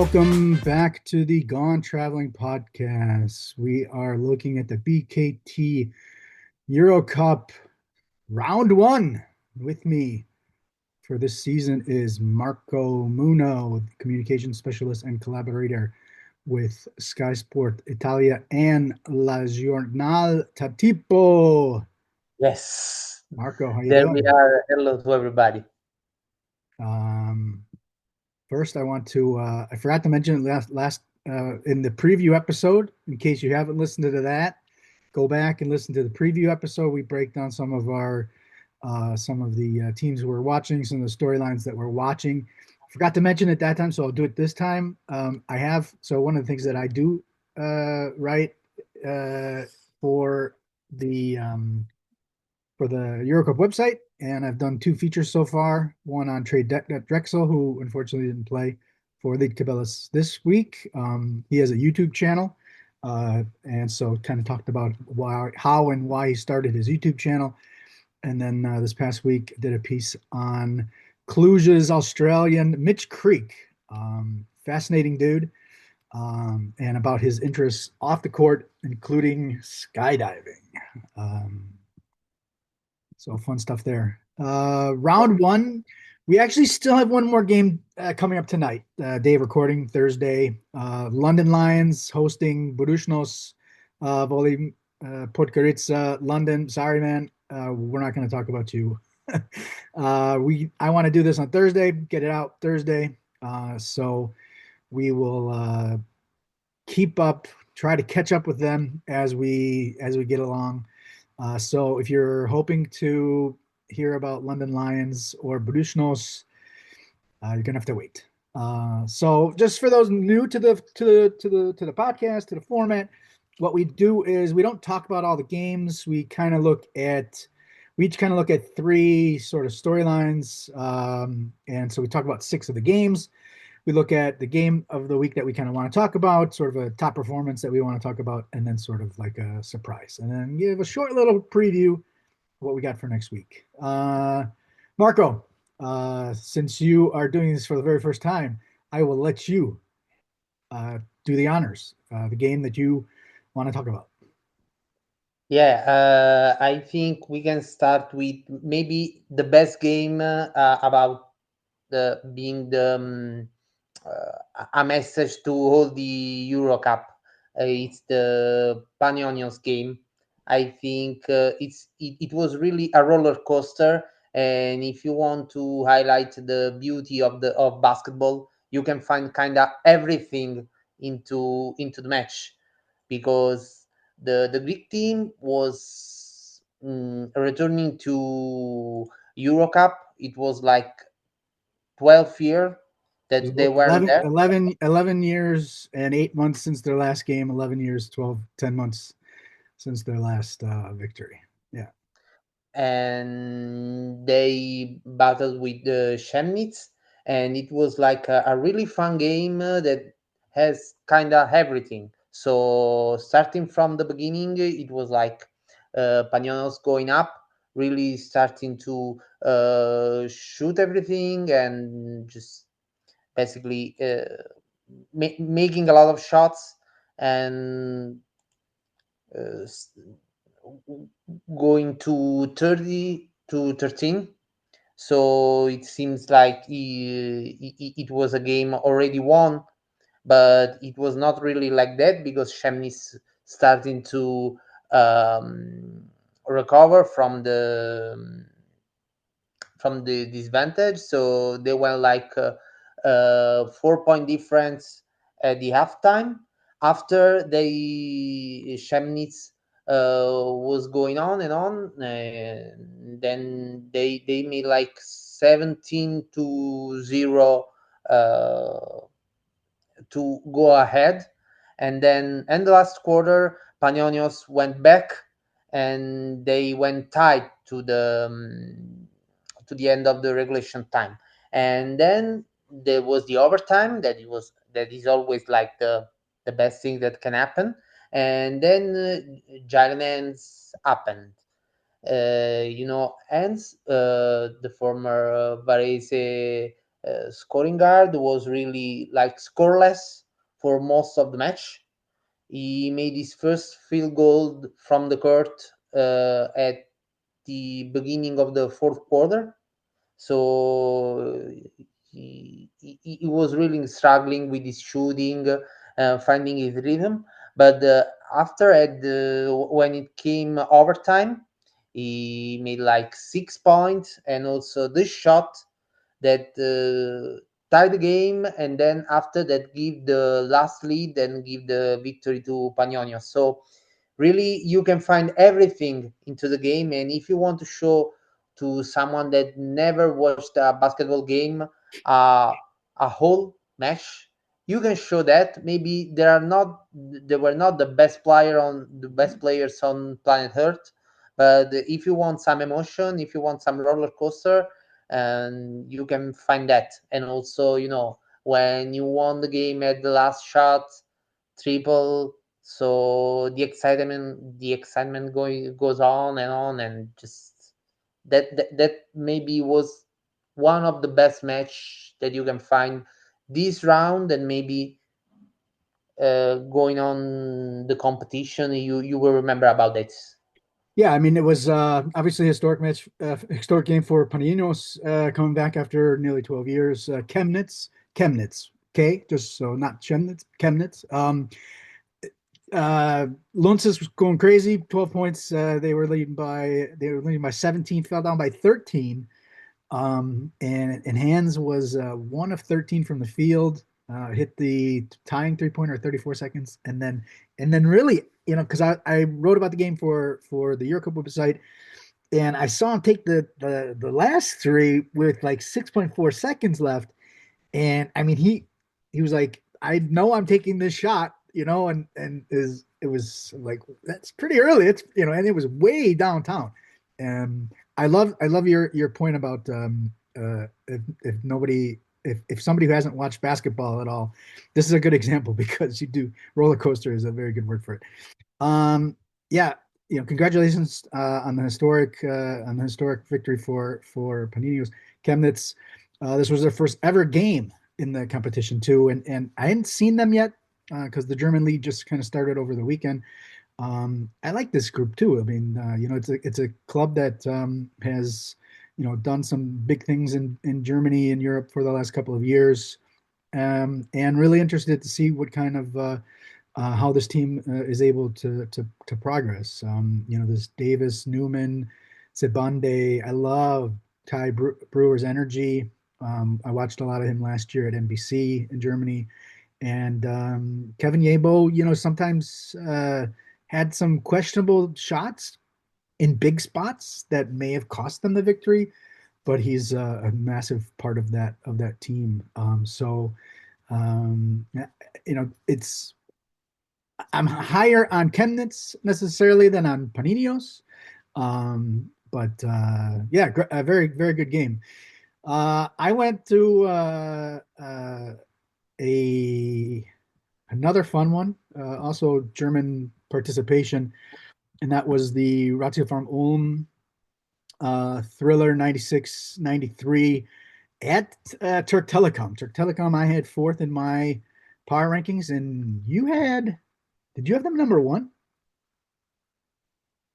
Welcome back to the Gone Traveling Podcast. We are looking at the BKT EuroCup round one. With me for this season is Marco Munno, communication specialist and collaborator with Sky Sport Italia and La Giornale Tatipo. Yes. Marco, how you There we doing? are. Hello to everybody. First, I forgot to mention last in the preview episode. In case you haven't listened to that, go back and listen to the preview episode. We break down some of the teams we're watching, some of the storylines that we're watching. I forgot to mention at that time, so I'll do it this time. One of the things that I do write for the EuroCup website, and I've done 2 features so far. One on Trade Drexel, who unfortunately didn't play for Lietkabelis this week. He has a YouTube channel, and so kind of talked about how and why he started his YouTube channel. And then this past week, did a piece on Cluj's Australian Mitch Creek. Fascinating dude, and about his interests off the court, including skydiving. So fun stuff there. Round one, we actually still have one more game coming up tonight. Day of recording Thursday. London Lions hosting Buducnost, Volley Podgorica, London. Sorry, man, we're not going to talk about you. I want to do this on Thursday, get it out Thursday. So we will try to catch up with them as we get along. So if you're hoping to hear about London Lions or Buducnost, you're gonna have to wait. So just for those new to the podcast, to the format, what we do is we don't talk about all the games. We each kind of look at 3 sort of storylines, and so we talk about 6 of the games. We look at the game of the week that we kind of want to talk about, sort of a top performance that we want to talk about, and then sort of like a surprise, and then give a short little preview of what we got for next week. Marco, since you are doing this for the very first time, I will let you do the honors, the game that you want to talk about. Yeah, I think we can start with maybe the best game about being a message to all the EuroCup. It's the Panionios game. I think it was really a roller coaster, and if you want to highlight the beauty of basketball, you can find kind of everything into the match, because the Greek team was returning to EuroCup. It was like 12 year that they weren't 11, there. 11 years and 8 months since their last game. 11 years, 12, 10 months since their last victory. Yeah. And they battled with the Chemnitz, and it was like a really fun game that has kind of everything. So starting from the beginning, it was like Panionios going up, really starting to shoot everything, and just basically making a lot of shots, and uh, going to 30 to 13. So it seems like it was a game already won, but it was not really like that, because Chemnitz starting to recover from the disadvantage. So they went like 4 point difference at the halftime. After they Chemnitz was going on and on, then they made like 17-0 to go ahead, and then in the last quarter, Panionios went back, and they went tight to the end of the regulation time, and then there was the overtime. That is always like the best thing that can happen, and then giants happened. Hence the former Varese scoring guard, was really like scoreless for most of the match. He made his first field goal from the court at the beginning of the fourth quarter. So he was really struggling with his shooting, finding his rhythm. But after when it came overtime, he made like 6 points, and also this shot that tie the game, and then after that give the last lead and give the victory to Panionios. So really you can find everything into the game, and if you want to show to someone that never watched a basketball game uh, a whole match, you can show that maybe there were not the best players on planet Earth, but if you want some emotion, if you want some roller coaster, and you can find that. And also, when you won the game at the last shot, triple, so the excitement goes on and on, and just that maybe was one of the best match that you can find this round, and maybe going on the competition, you will remember about this. Yeah, I mean, it was obviously a historic match, historic game for Panionios coming back after nearly 12 years. Chemnitz, okay, just so not Chemnitz, Chemnitz. Lunces was going crazy, 12 points. They were leading by 17, fell down by 13. And Hans was 1 of 13 from the field, hit the tying 3-pointer at 34 seconds, and then really, because I wrote about the game for the EuroCup website, and I saw him take the last three with like 6.4 seconds left, and I mean he was like, I know I'm taking this shot, and it was like, that's pretty early. And it was way downtown. And I love your point about if somebody who hasn't watched basketball at all, this is a good example because you do roller coaster is a very good word for it. Yeah, congratulations on the historic victory for Panionios Chemnitz. This was their first ever game in the competition too, and I hadn't seen them yet because the German league just kind of started over the weekend. I like this group too. I mean, it's a club that has done some big things in Germany and Europe for the last couple of years, and really interested to see what kind of how this team is able to progress. This Davis, Newman, Sibande. I love Brewer's energy. I watched a lot of him last year at NBC in Germany, and Kevin Yabo. Sometimes had some questionable shots in big spots that may have cost them the victory, but he's a massive part of that team. So it's I'm higher on Chemnitz necessarily than on Panionios. But yeah, a very, very good game. I went to a another fun one, also German participation, and that was the ratiopharm Ulm Thriller 96-93 at Turk Telekom. Turk Telekom, I had fourth in my power rankings, and did you have them number one?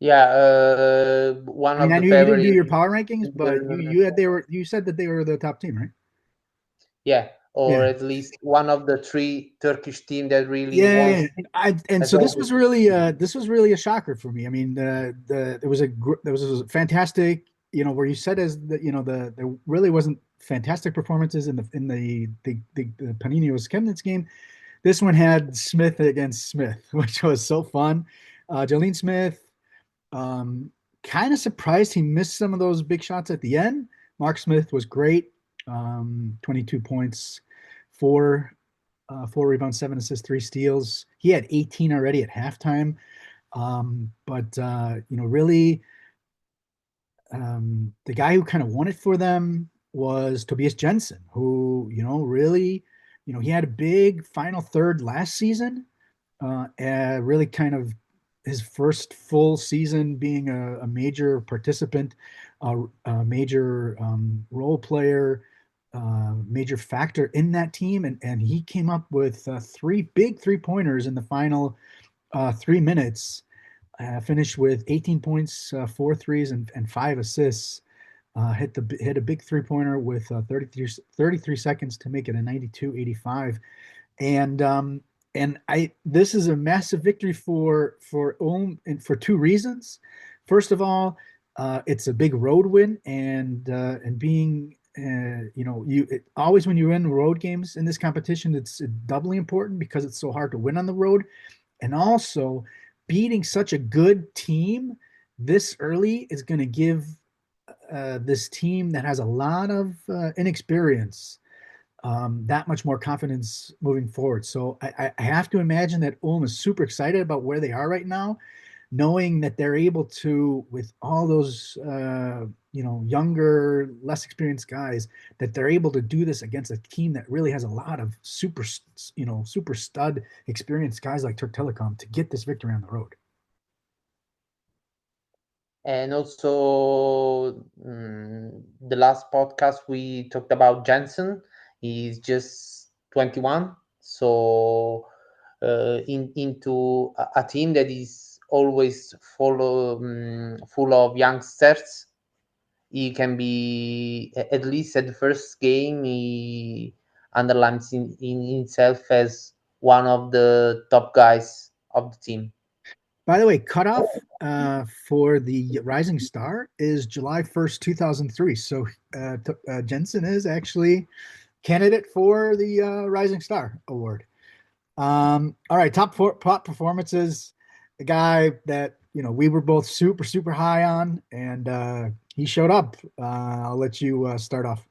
Yeah, one I mean, of I the knew you didn't do favorite. your power rankings, but you said that they were the top team, right? Yeah, or Yeah. at least one of the three Turkish team that really Yeah, wants. and As so well. this was really a shocker for me. I mean, there was a fantastic, where you said as that, there really wasn't fantastic performances in the Panionios Chemnitz game. This one had Smith against Smith, which was so fun. Jolene Smith, um, kind of surprised he missed some of those big shots at the end. Mark Smith was great, 22 points, four rebounds, 7 assists, 3 steals. He had 18 already at halftime. But really, the guy who kind of won it for them was Tobias Jensen, who really, he had a big final third last season. Really kind of his first full season being a major participant, a major role player. major factor in that team, and he came up with three big 3-pointers in the final 3 minutes. Finished with 18 points, 4 threes, and 5 assists. Hit a big 3-pointer with 33 seconds to make it a 92-85. And this is a massive victory for Ulm, and for 2 reasons. First of all, it's a big road win, and being always when you win road games in this competition, it's doubly important because it's so hard to win on the road, and also beating such a good team this early is going to give this team that has a lot of inexperience that much more confidence moving forward. So I have to imagine that Ulm is super excited about where they are right now, knowing that they're able to, with all those younger, less experienced guys, that they're able to do this against a team that really has a lot of super stud experienced guys like Turk Telekom to get this victory on the road. And also, the last podcast we talked about Jensen. He's just 21, so into a team that is always full of youngsters. He can be, at least at the first game, he underlines in himself as one of the top guys of the team. By the way, cutoff for the Rising Star is July 1st, 2003. So Jensen is actually candidate for the Rising Star Award. All right, top performances. The guy that we were both super, super high on, and he showed up. I'll let you start off.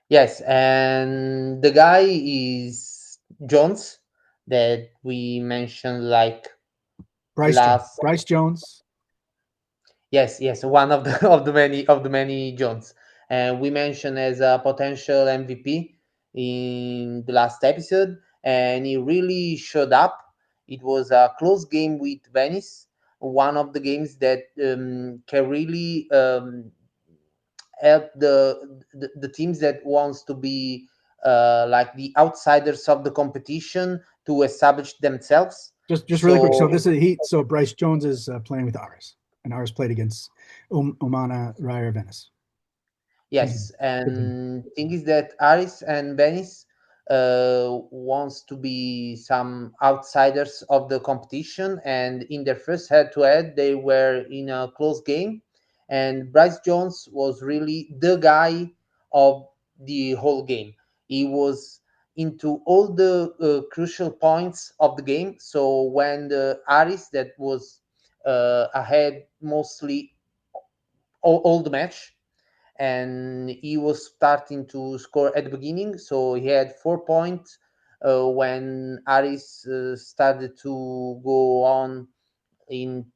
Yes, and the guy is Jones that we mentioned like Bryce Jones. Yes, one of the of the many Jones. And we mentioned as a potential MVP in the last episode, and he really showed up. It was a close game with Venice, one of the games that can really help the teams that wants to be like the outsiders of the competition to establish themselves. Just really quick. So this is he. So Bryce Jones is playing with Aris, and Aris played against Umana, Reyer, Venice. Yes, and thing is that Aris and Venice wants to be some outsiders of the competition, and in their first head-to-head, they were in a close game, and Bryce Jones was really the guy of the whole game. He was into all the crucial points of the game. So when the Aris that was ahead mostly all the match, and he was starting to score at the beginning. So he had 4 points when Aris started to go on in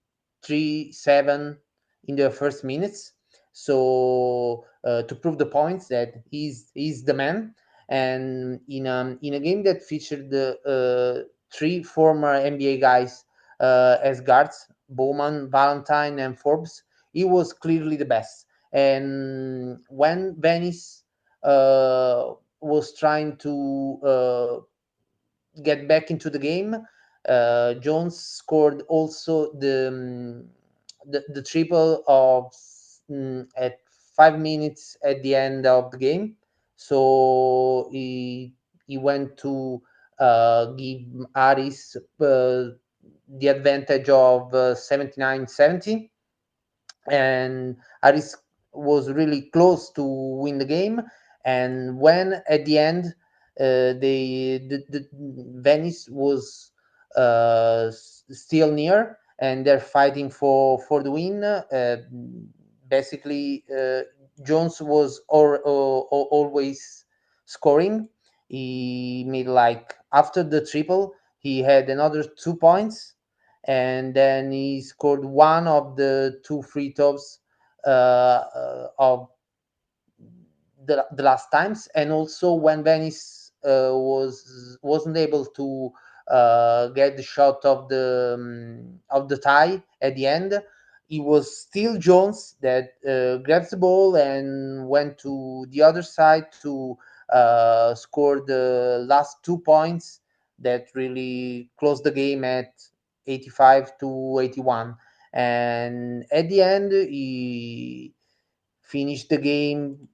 3-7 in the first minutes. So to prove the points that he's the man. And in a game that featured the 3 former NBA guys as guards, Bowman, Valentine, and Forbes, he was clearly the best. And when Venice was trying to get back into the game, Jones scored also the triple of at 5 minutes at the end of the game. So he went to give Aris the advantage of 79-70, and Aris was really close to win the game. And when at the end the Venice was still near, and they're fighting for the win, basically Jones was always scoring. He made, like, after the triple, he had another 2 points, and then he scored one of the 2 free throws of the last times. And also when Venice wasn't able to get the shot of the tie at the end, it was still Jones that grabs the ball and went to the other side to score the last 2 points that really closed the game at 85-81. And at the end, he finished the game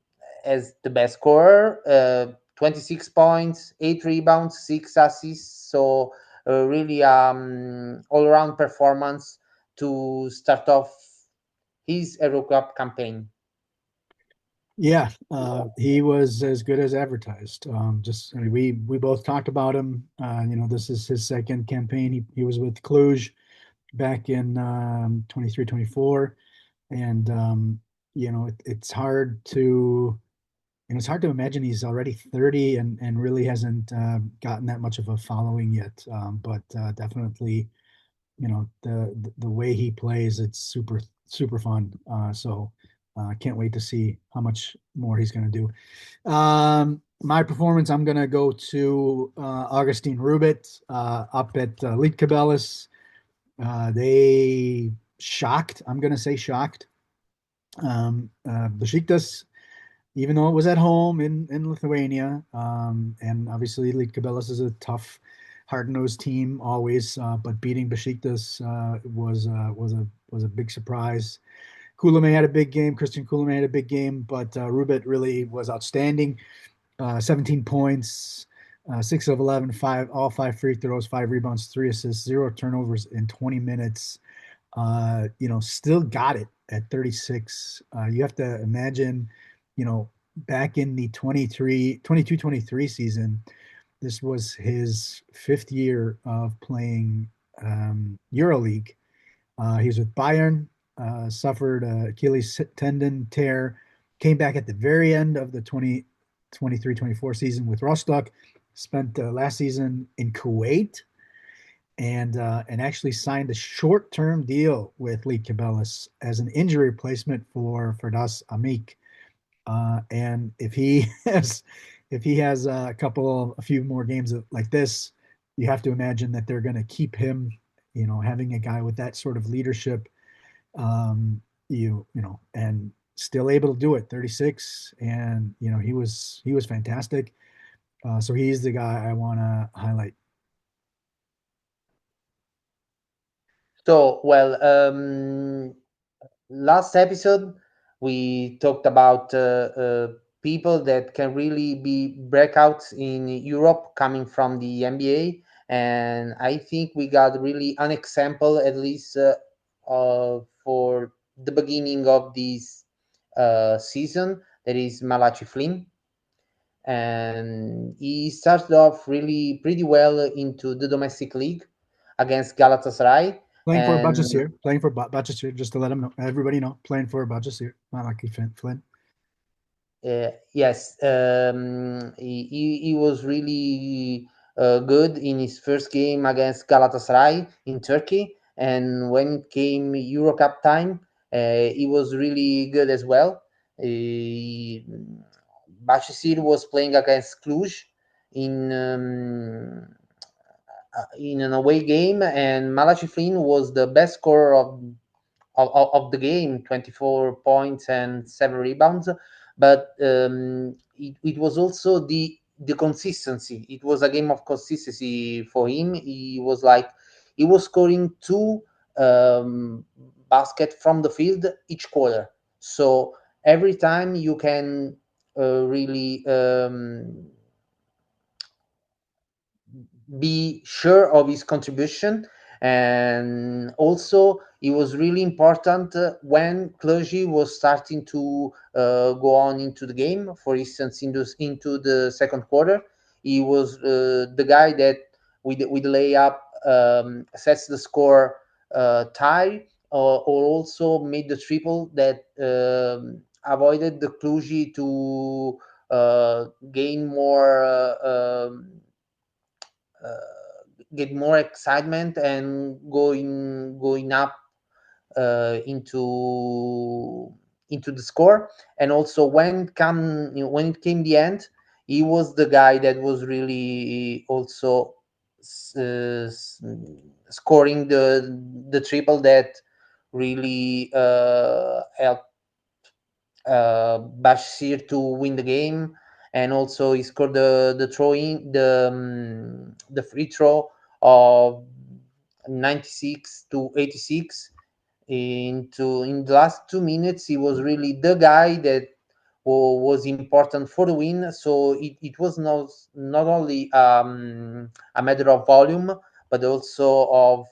as the best scorer, 26 points, 8 rebounds, 6 assists. So really all-around performance to start off his EuroCup campaign. Yeah, he was as good as advertised. I mean, we both talked about him. This is his second campaign. He was with Cluj back in 23, 24. And it's hard to imagine he's already 30 and really hasn't gotten that much of a following yet. But definitely, the way he plays, it's super super fun. So can't wait to see how much more he's going to do. My performance, I'm going to go to Augustine Rubit up at Lietkabelis. They shocked. I'm going to say shocked. Besiktas, even though it was at home in Lithuania, and obviously Lietkabelis is a tough, hard-nosed team always, but beating Besiktas was a big surprise. Kulame had a big game. Christian Kulame had a big game, but Rubit really was outstanding. 17 points, 6 of 11, all 5 free throws, 5 rebounds, 3 assists, 0 turnovers in 20 minutes. Still got it at 36. You have to imagine, back in the 22-23 season, this was his 5th year of playing EuroLeague. He was with Bayern, suffered Achilles tendon tear, came back at the very end of the 2023-24 season with Rostock, spent last season in Kuwait, and actually signed a short-term deal with Lietkabelis as an injury replacement for Das Amik. And if he has a few more games like this, you have to imagine that they're going to keep him. Having a guy with that sort of leadership, and still able to do it. 36, and he was fantastic. So he's the guy I want to highlight. So, well, last episode we talked about people that can really be breakouts in Europe coming from the NBA, and I think we got really an example, at least for the beginning of this season. That is Malachi Flynn, and he started off really pretty well into the domestic league against Galatasaray. Playing for And Bahcesehir, just to let everybody know, playing for Bahcesehir, Malachi Flynn. Yes, he was really good in his first game against Galatasaray in Turkey, and when it came EuroCup time, he was really good as well. Bahcesehir was playing against Cluj in in an away game, and Malachi Flynn was the best scorer of the game, 24 points and 7 rebounds. But it was also the consistency. It was a game of consistency for him. He was scoring 2 basket from the field each quarter. So every time you can really be sure of his contribution. And also it was really important when Clergy was starting to go on into the game, for instance into the second quarter. He was the guy that with layup sets the score tie, or also made the triple that avoided the Cluj to gain more get more excitement and going up into the score. And also when it came the end, he was the guy that was really also scoring the triple that really helped Bahcesehir to win the game, and also he scored the throw in the free throw of 96 to 86. In the last 2 minutes, he was really the guy that was important for the win. So it was not only a matter of volume, but also of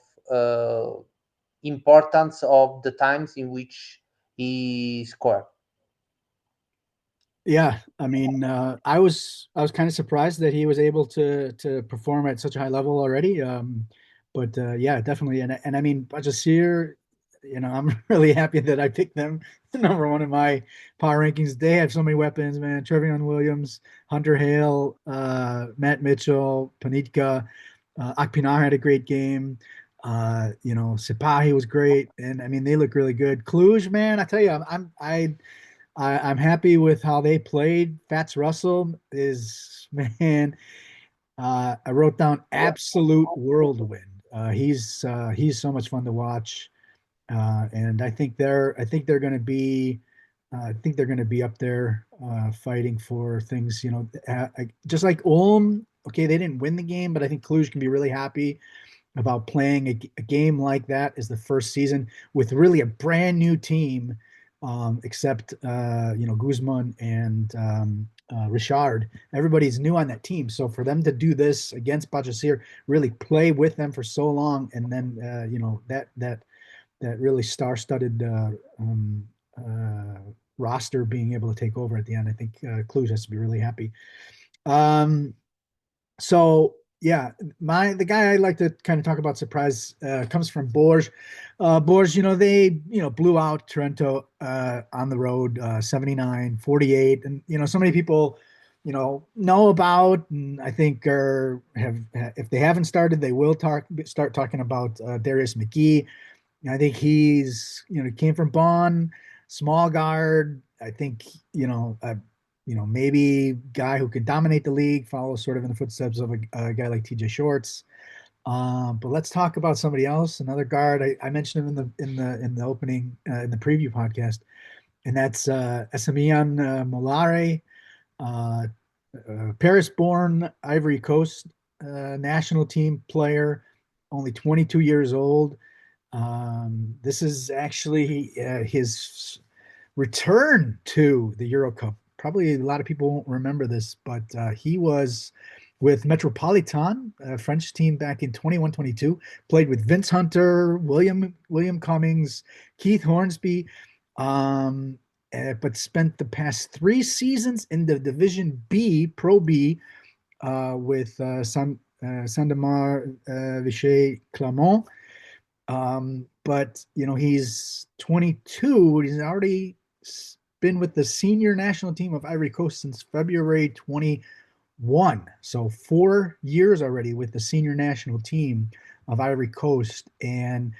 importance of the times in which he scored. Yeah, I mean, I was kind of surprised that he was able to perform at such a high level already. But yeah, definitely, and I mean, Bahcesehir, I'm really happy that I picked them number one in my power rankings. They have so many weapons, man. Trevion Williams, Hunter Hale, Matt Mitchell, Panitka, Akpinar had a great game. Sipahi was great, and I mean, they look really good. Cluj, man, I tell you, I'm happy with how they played. Fats Russell is man. I wrote down absolute whirlwind. He's so much fun to watch, and I think they're going to be up there fighting for things. Just like Ulm. Okay, they didn't win the game, but I think Cluj can be really happy about playing a game like that as the first season with really a brand new team, except Guzman and Richard. Everybody's new on that team, so for them to do this against Bahcesehir, really play with them for so long, and then that really star-studded roster being able to take over at the end, I think Cluj has to be really happy. So yeah, the guy I like to kind of talk about surprise comes from Bourges. Bourges, they blew out Trento on the road 79-48, and so many people know about, and I think have if they haven't started, they will start talking about Darius McGee. I think he's came from Bonn, small guard. I think maybe guy who could dominate the league, follow sort of in the footsteps of a guy like TJ Shorts. But let's talk about somebody else, another guard. I mentioned him in the opening in the preview podcast, and that's Assemian Moulare, uh, Paris-born Ivory Coast national team player, only 22 years old. This is actually his return to the EuroCup. Probably a lot of people won't remember this, but he was with Metropolitan, a French team back in 21-22, played with Vince Hunter, William Cummings, Keith Hornsby, but spent the past 3 seasons in the Division B, Pro B, with Sandemar Vichy Clermont. But he's 22. He's already been with the senior national team of Ivory Coast since February 21. So 4 years already with the senior national team of Ivory Coast, and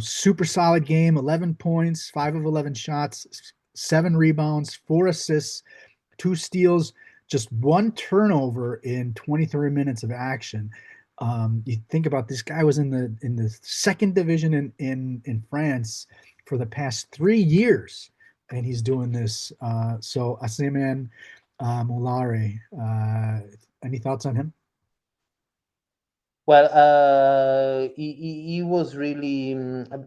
super solid game. 11 points, 5 of 11 shots, 7 rebounds, 4 assists, 2 steals, just 1 turnover in 23 minutes of action. You think about this guy was in the second division in France for the past 3 years, and he's doing this. So Assemian Moulare, any thoughts on him? Well, he was really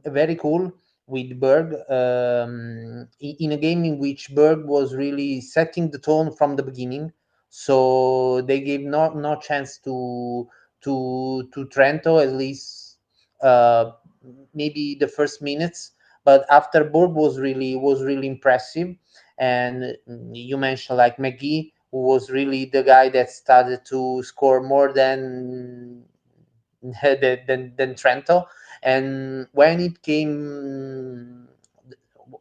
very cool with Berg in a game in which Berg was really setting the tone from the beginning. So they gave no chance to Trento, at least uh, maybe the first minutes. But after Berg was really impressive, and you mentioned like McGee, who was really the guy that started to score more than Trento. And when it came,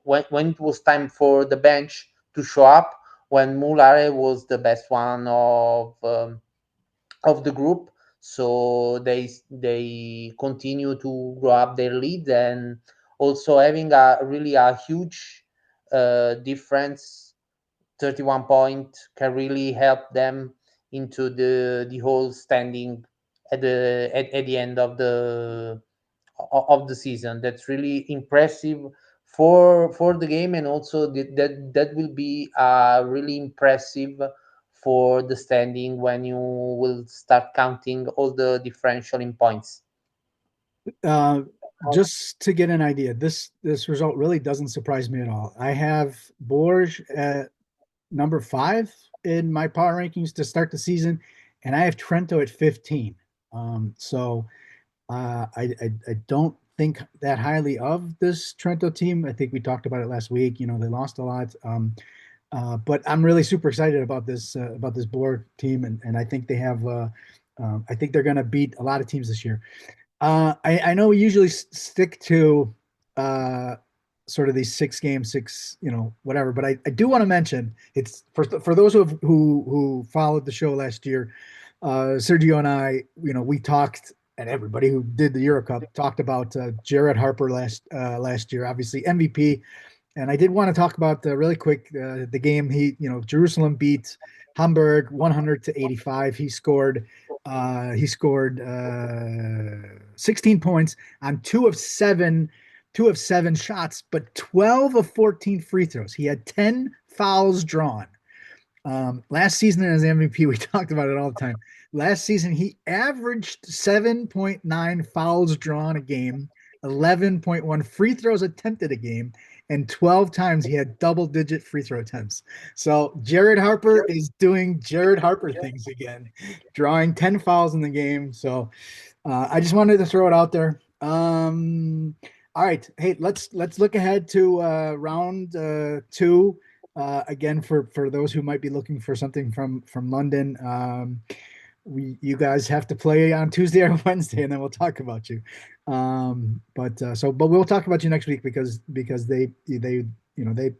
when it was time for the bench to show up, when Moulare was the best one of the group, so they continue to grow up their lead, and also having a huge difference. 31 point can really help them into the whole standing at the end of the season. That's really impressive for the game, and also that will be really impressive for the standing when you will start counting all the differential in points. Just to get an idea, this result really doesn't surprise me at all. I have Bourges at number 5 in my power rankings to start the season, and I have Trento at 15. So I don't think that highly of this Trento team. I think we talked about it last week. They lost a lot, but I'm really super excited about this Bourg team, and I think they have. I think they're going to beat a lot of teams this year. I know we usually stick to sort of these 6 game, whatever. But I do want to mention it's for those who followed the show last year. Sergio and I, we talked, and everybody who did the EuroCup talked about Jared Harper last year, obviously MVP. And I did want to talk about really quick the game. Jerusalem beat Hamburg 100-85. He scored 16 points on 2 of 7 shots, but 12 of 14 free throws. He had 10 fouls drawn. Last season as MVP, we talked about it all the time. Last season, he averaged 7.9 fouls drawn a game, 11.1 free throws attempted a game, and 12 times he had double-digit free throw attempts. So Jared Harper is doing Jared Harper things again, drawing 10 fouls in the game. So I just wanted to throw it out there. All right, hey, let's look ahead to round 2. Again, for those who might be looking for something from London, you guys have to play on Tuesday or Wednesday, and then we'll talk about you. But we'll talk about you next week because they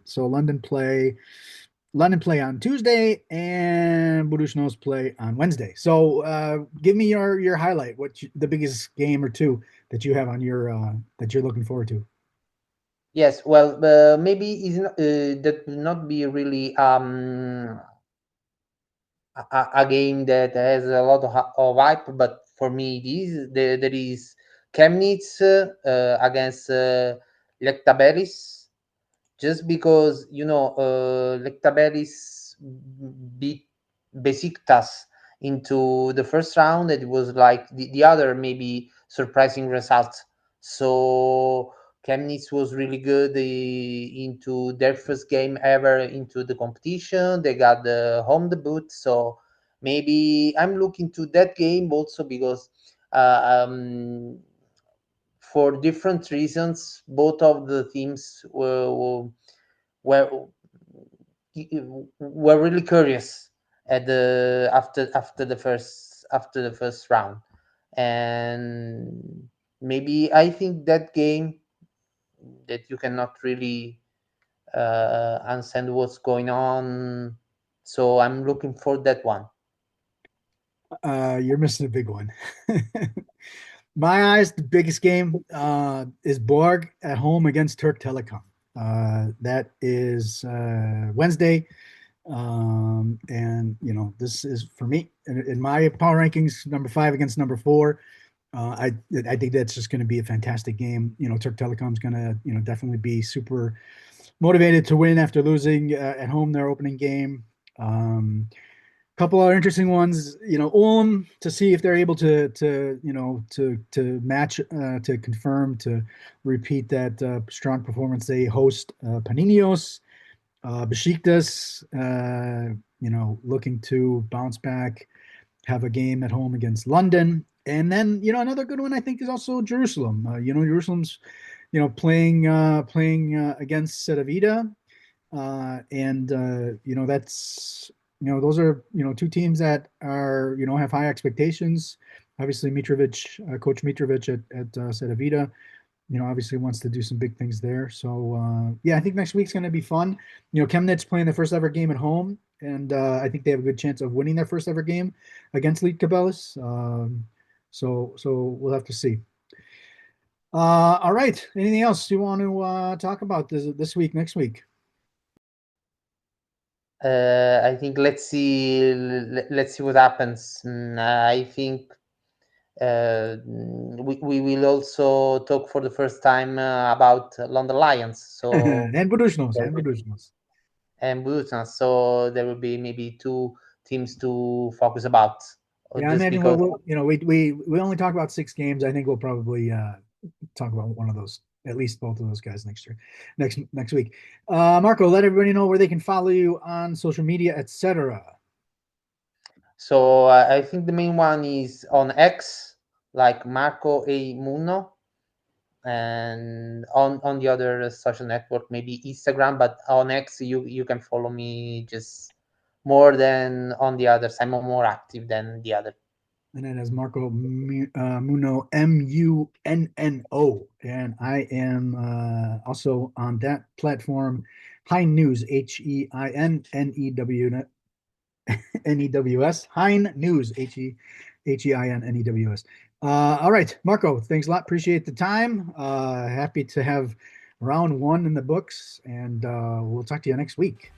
so London play on Tuesday and Buducnost play on Wednesday. So give me your highlight. The biggest game or two that you have on your that you're looking forward to. Yes, well, maybe that will not be really a game that has a lot of hype, but for me, there is Chemnitz against Lietkabelis, just because Lietkabelis beat Besiktas into the first round. It was like the other maybe surprising result. So Chemnitz was really good into their first game ever into the competition. They got the home debut, so maybe I'm looking to that game also because for different reasons, both of the teams were really curious at the after the first round, and maybe I think that game that you cannot really understand what's going on, so I'm looking for that one. You're missing a big one. My eyes, the biggest game is Borg at home against Turk Telekom. That is Wednesday. And this is for me in my power rankings, number 5 against number 4. I think that's just going to be a fantastic game. Turk Telekom's going to definitely be super motivated to win after losing at home their opening game. Couple other interesting ones, Ulm, to see if they're able to match, to confirm, to repeat that strong performance. They host Panionios. Besiktas, looking to bounce back, have a game at home against London. And then, another good one I think is also Jerusalem. Jerusalem's, playing against Cedevita. That's, those are, 2 teams that are, have high expectations. Obviously, Coach Mitrovic at Cedevita, obviously wants to do some big things there. So, yeah, I think next week's going to be fun. Chemnitz playing their first ever game at home, and I think they have a good chance of winning their first ever game against Lietkabelis. So we'll have to see. All right. Anything else you want to talk about this week, next week? I think let's see what happens. I think we will also talk for the first time about London Lions. So and Buducnost. And Buducnost. So there will be maybe two teams to focus about. Yeah, I imagine we only talk about 6 games. I think we'll probably talk about one of those, at least both of those guys next week. Marco, let everybody know where they can follow you on social media, etc. So I think the main one is on X, like Marco A Munno, and on the other social network, maybe Instagram, but on X you can follow me just more than on the others. I'm more active than the other. And then as Marco Munno, Munno, and I am also on that platform, Hein News, HEINNEWS, Hein News, HEINNEWS. All right, Marco, thanks a lot. Appreciate the time. Happy to have round 1 in the books, and we'll talk to you next week.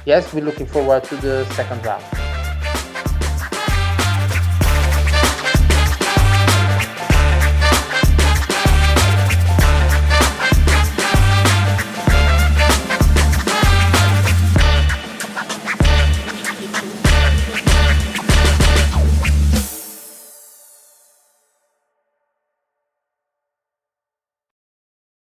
Yes, we're looking forward to the second round.